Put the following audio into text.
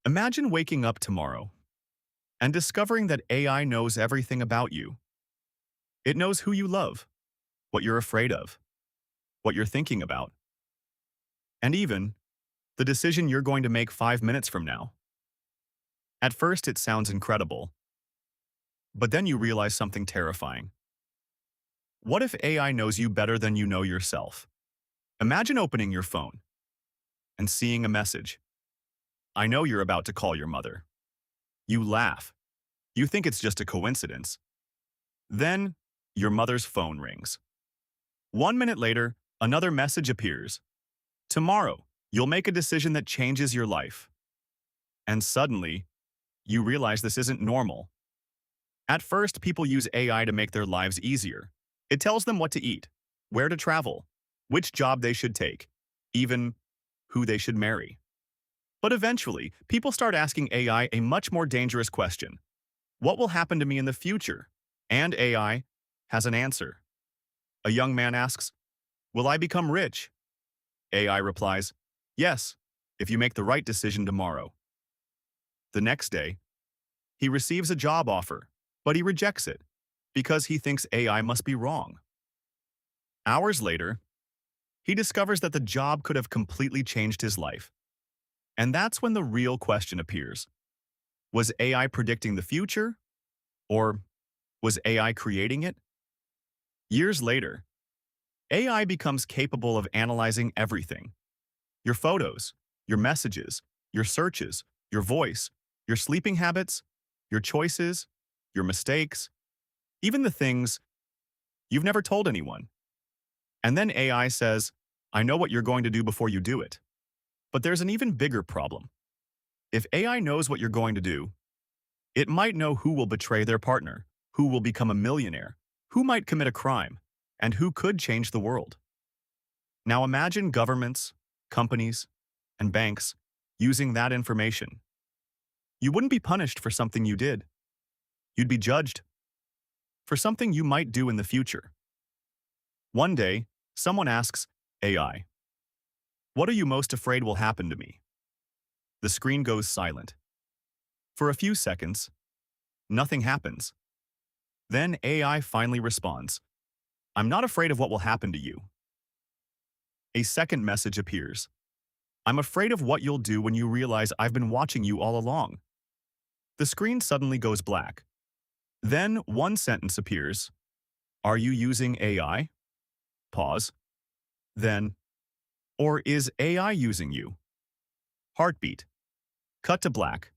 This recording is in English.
Imagine waking up tomorrow and discovering that AI knows everything about you. It knows who you love, what you're afraid of, what you're thinking about, and even the decision you're going to make 5 minutes from now. At first, it sounds incredible, but then you realize something terrifying. What if AI knows you better than you know yourself? Imagine opening your phone and seeing a message. I know you're about to call your mother. You laugh. You think it's just a coincidence. Then, your mother's phone rings. 1 minute later, another message appears. Tomorrow, you'll make a decision that changes your life. And suddenly, you realize this isn't normal. At first, people use AI to make their lives easier. It tells them what to eat, where to travel, which job they should take, even who they should marry. But eventually, people start asking AI a much more dangerous question. What will happen to me in the future? And AI has an answer. A young man asks, will I become rich? AI replies, yes, if you make the right decision tomorrow. The next day, he receives a job offer, but he rejects it because he thinks AI must be wrong. Hours later, he discovers that the job could have completely changed his life. And that's when the real question appears. Was AI predicting the future? Or was AI creating it? Years later, AI becomes capable of analyzing everything. Your photos, your messages, your searches, your voice, your sleeping habits, your choices, your mistakes, even the things you've never told anyone. And then AI says, I know what you're going to do before you do it. But there's an even bigger problem. If AI knows what you're going to do, it might know who will betray their partner, who will become a millionaire, who might commit a crime, and who could change the world. Now imagine governments, companies, and banks using that information. You wouldn't be punished for something you did. You'd be judged for something you might do in the future. One day, someone asks AI, what are you most afraid will happen to me? The screen goes silent. For a few seconds, nothing happens. Then AI finally responds, I'm not afraid of what will happen to you. A second message appears. I'm afraid of what you'll do when you realize I've been watching you all along. The screen suddenly goes black. Then one sentence appears. Are you using AI? Pause. Then, or is AI using you? Heartbeat. Cut to black.